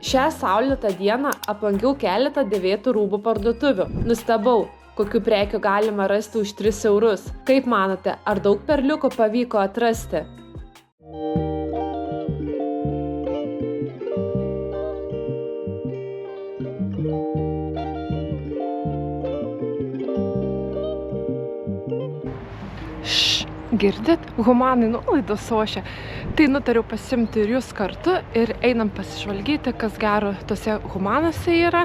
Šią saulėtą dieną aplankiau keletą dėvėtų rūbų parduotuvių. Nustebau, kokių prekių galima rasti už 3 eurus. Kaip manote, ar daug perliukų pavyko atrasti? Girdit? Humanai nuolaidos ošia. Tai nutariau pasimti ir jūs kartu ir einam pasižvalgyti, kas gero tose Humanuose yra.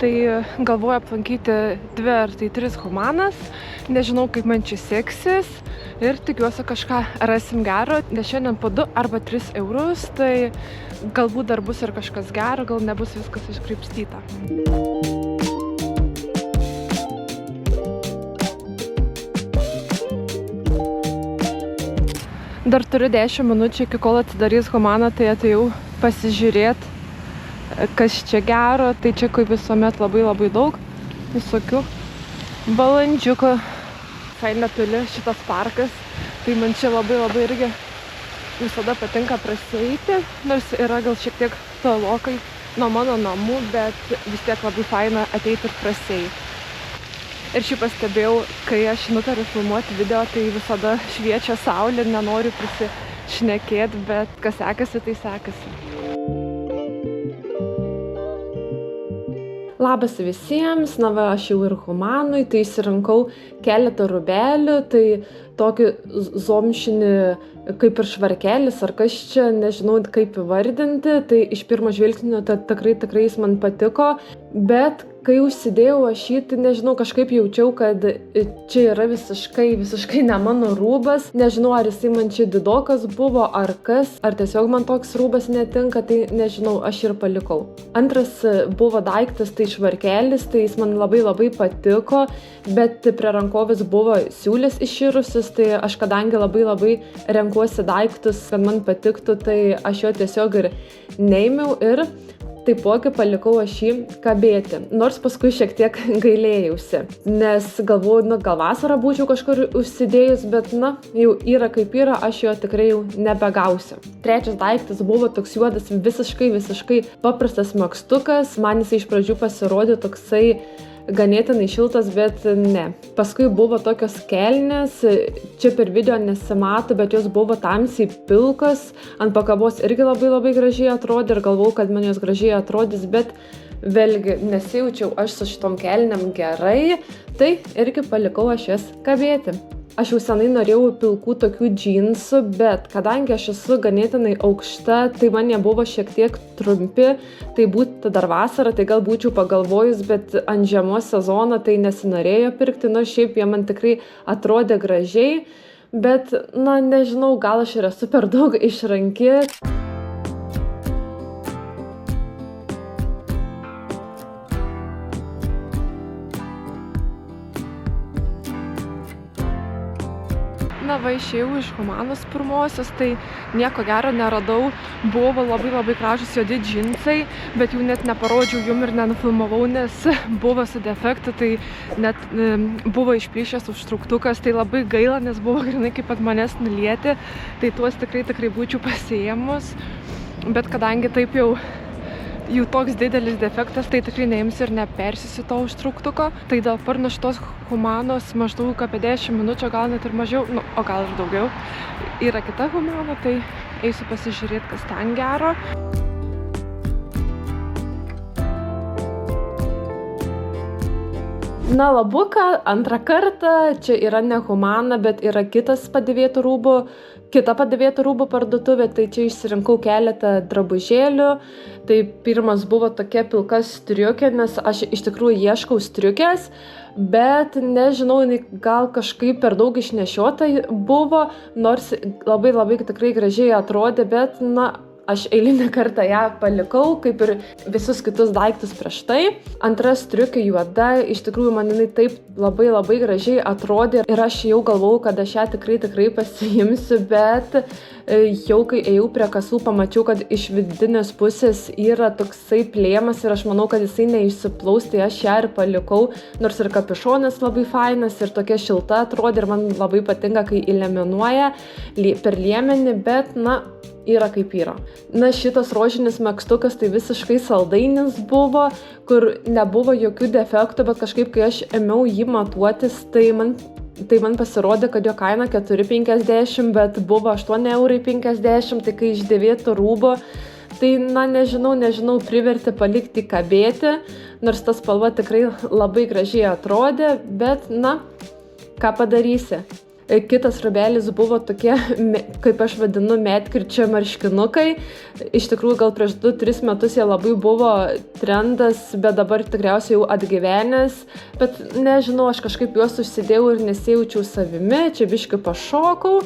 Tai galvoju aplankyti 2 ar 3 Humanas. Nežinau, kaip man čia seksis ir tikiuosi kažką rasim gero, nes šiandien po 2 arba 3 eurus, tai galbūt dar bus ir kažkas gero, gal nebus viskas iškreipstyta. Dar turiu 10 minučių iki kol atidarys Humaną, tai atėjau pasižiūrėti, kas čia gero. Tai čia kaip visuomet labai daug visokių balandžiukų. Faina pili šitas parkas, tai man čia labai irgi visada patinka prasieiti, nors yra gal šiek tiek tolokai nuo mano namų, bet vis tiek labai faina ateiti ir prasieiti. Ir šiaip pastebėjau, kai aš nutariu filmuoti video, tai visada šviečia saulė ir nenoriu prisišnekėti, bet kas sekasi, tai sekasi. Labas visiems, na va, aš jau ir Humanui, tai išsirinkau keletą rūbelių, tai tokį zomšinį kaip ir švarkelis, ar kas čia, nežinau kaip įvardinti, tai iš pirmo žvilgsnio tikrai jis man patiko, bet kai užsidėjau aš jį, tai nežinau, kažkaip jaučiau, kad čia yra visiškai ne mano rūbas, nežinau, ar jisai man čia didokas buvo, ar kas, ar tiesiog man toks rūbas netinka, tai nežinau, aš ir palikau. Antras buvo daiktas, tai švarkelis, tai jis man labai patiko, bet prie rankovės buvo siūlės iširusius, tai aš kadangi labai renkuosi daiktus, kad man patiktų, tai aš jo tiesiog ir neėmiau ir taipogi palikau aš jį kabėti, nors paskui šiek tiek gailėjausi, nes galvoju, gal vasarą būčiau kažkur užsidėjus, bet jau yra kaip yra, aš jo tikrai jau nebegausiu. Trečias daiktas buvo toks juodas, visiškai paprastas megztukas, man jis iš pradžių pasirodė toksai ganėtinai šiltas, bet ne. Paskui buvo tokios kelnės, čia per video nesimato, bet jos buvo tamsiai pilkos, ant pakabos irgi labai gražiai atrodė ir galvojau, kad man jos gražiai atrodys, bet vėlgi nesijaučiau aš su šitom kelnėm gerai, tai irgi palikau aš jas kabėti. Aš jau senai norėjau pilkų tokių džinsų, bet kadangi aš esu ganėtinai aukšta, tai man jie buvo šiek tiek trumpi, tai būtų dar vasarą, tai gal būčiau pagalvojus, bet ant žiemos sezono tai nesinorėjo pirkti, nors šiaip jie man tikrai atrodė gražiai, bet, nežinau, gal aš ir esu per daug išranki. Va, išėjau iš Humanos pirmosios, tai nieko gero neradau, buvo labai gražus juodi džinsai, bet jų net neparodžiau jum ir nenufilmavau, nes buvo su defektu, tai net buvo išplyšęs užtrauktukas, tai labai gaila, nes buvo grinai kaip ant manęs nulieti, tai tuos tikrai būčiau pasiėmus, bet kadangi taip jau toks didelis defektas, tai tikrai neimsiu ir nepersisiu to užtrauktuko. Tai dabar nuo šitos Humanos maždaug apie 10 minučių, gal net ir mažiau, o gal ir daugiau, yra kita Humana, tai eisiu pasižiūrėti, kas ten gero. Labuka, antrą kartą, čia yra ne Humana, bet yra kita padėvėtų rūbų parduotuvė, tai čia išsirinkau keletą drabužėlių. Tai pirmas buvo tokia pilka striukė, nes aš iš tikrųjų ieškau striukės, bet nežinau, gal kažkaip per daug išnešiota buvo, nors labai tikrai gražiai atrodė, bet aš eilinį kartą ją palikau, kaip ir visus kitus daiktus prieš tai. Antra striukė juoda, iš tikrųjų man jinai taip labai gražiai atrodė ir aš jau galvojau, kad aš ją tikrai pasiimsiu, bet jau kai ėjau prie kasų, pamačiau, kad iš vidinės pusės yra toksai plėmas ir aš manau, kad jisai neišsiplaus, tai aš ją ir palikau, nors ir kapišonas labai fainas ir tokia šilta atrodė ir man labai patinka, kai įleminuoja per liemenį, bet yra kaip yra. Na, šitas rožinis megztukas tai visiškai saldainis buvo, kur nebuvo jokių defektų, bet kažkaip, kai aš ėmiau jį matuotis, tai man pasirodė, kad jo kaina 4,50, bet buvo 8,50 €, tai kai išdėvėto rūbo, tai, na, nežinau, privertė palikti kabėti, nors ta spalva tikrai labai gražiai atrodė, bet, na, ką padarysi. Kitas rūbelis buvo tokie, kaip aš vadinu, medkirčio marškinukai. Iš tikrųjų, gal prieš 2-3 metus jie labai buvo trendas, bet dabar tikriausiai jau atgyvenęs. Bet nežinau, aš kažkaip juos užsidėjau ir nesijaučiau savimi, čia biškį pašokau.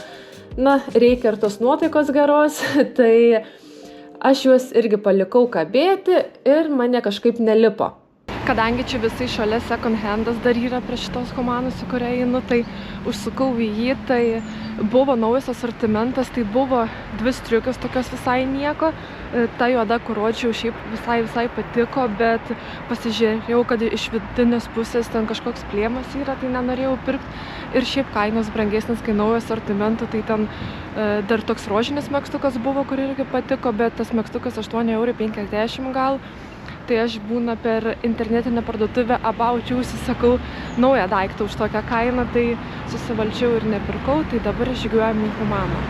Na, reikia ir tos nuotaikos geros, tai aš juos irgi palikau kabėti ir mane kažkaip nelipo. Kadangi čia visai šalia second handas dar yra prie šitos Humanos, į kurią einu, tai užsukau į jį, tai buvo naujas asortimentas, tai buvo 2 striukės tokios visai nieko. Ta juoda, kur rodžiau, šiaip visai patiko, bet pasižiūrėjau, kad iš vidinės pusės ten kažkoks plėmas yra, tai nenorėjau pirkti. Ir šiaip kainos brangesnis, kai naujo asortimento, tai ten dar toks rožinis megztukas buvo, kur irgi patiko, bet tas megztukas 8,50 € gal. Tai aš būna per internetinę parduotuvę About You užsisakau naują daiktą už tokią kainą, tai susivaldžiau ir nepirkau, tai dabar žygiuojam į Humaną.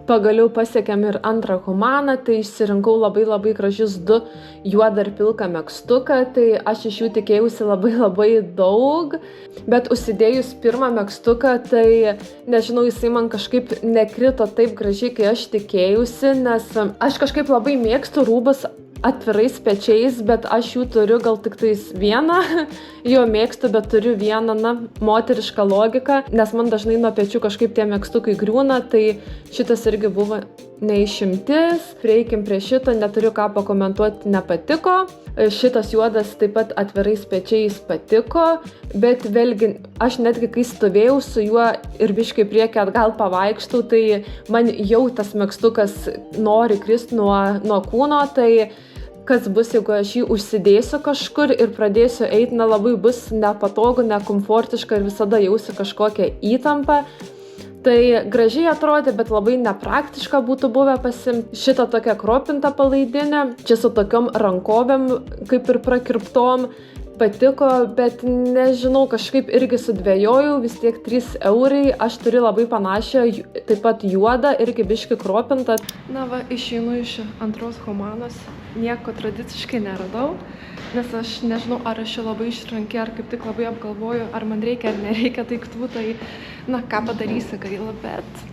Pagaliau pasiekėm ir antrą Humaną, tai išsirinkau labai gražius 2 juodą ir pilką megztuką, tai aš iš jų tikėjausi labai daug, bet užsidėjus pirmą megztuką, tai nežinau, jisai man kažkaip nekrito taip gražiai, kai aš tikėjausi, nes aš kažkaip labai mėgstu rūbus atvirais pečiais, bet aš jų turiu gal tik tais vieną, jo mėgstu, bet turiu vieną, na, moterišką logiką, nes man dažnai nuo pečių kažkaip tie megztukai griūna, tai šitas irgi buvo neišimtis. Prieikim prie šito, neturiu ką pakomentuoti, nepatiko. Šitas juodas taip pat atvirais pečiais patiko, bet vėlgi aš netgi kai stovėjau su juo ir biškai priekį atgal pavaikštau, tai man jau tas megztukas nori kristi nuo kūno, tai kas bus, jeigu aš jį užsidėsiu kažkur ir pradėsiu eiti, na, labai bus nepatogu, nekomfortiška ir visada jausiu kažkokią įtampą. Tai gražiai atrodė, bet labai nepraktiška būtų buvę pasimti šitą tokią kropintą palaidinę, čia su tokiom rankovėm kaip ir prakirptom. Patiko, bet nežinau, kažkaip irgi sudvejojau, vis tiek 3 €, aš turiu labai panašią, taip pat juodą, irgi biškį kropintą. Na va, išeinu iš antros Humanos, nieko tradiciškai neradau, nes aš nežinau, ar aš labai išranki, ar kaip tik labai apgalvoju, ar man reikia ar nereikia daiktų, tai, na, ką padarysi, gaila, bet...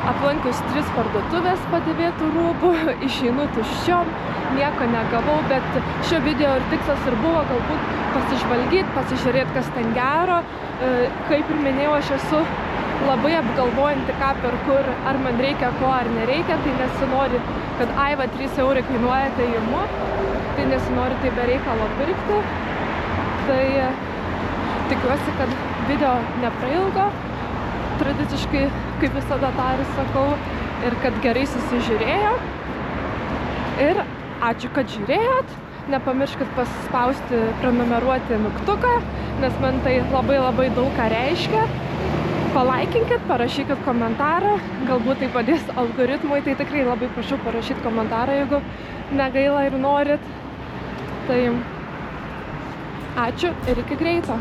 Aplankius 3 parduotuvės padėvėtų rūbų, išeinu tuščiom, nieko negavau, bet šio video ir tikslas ir buvo galbūt pasižvalgyti, pasižiūrėti, kas ten gero. Kaip ir minėjau, aš esu labai apgalvojanti, ką perku, ar man reikia ko ar nereikia, tai nesinori, kad aiva 3 € kainuoja, tai imu, tai nesinori tai be reikalo pirkti. Tai tikiuosi, kad video neprailgo. Tradiciškai, kaip visada tą ir sakau, ir kad gerai susižiūrėjo. Ir ačiū, kad žiūrėjot. Nepamirškit paspausti prenumeruoti mygtuką, nes man tai labai daug ką reiškia. Palaikinkit, parašykit komentarą, galbūt tai padės algoritmui, tai tikrai labai prašau parašyti komentarą, jeigu negaila ir norit. Tai ačiū ir iki greito.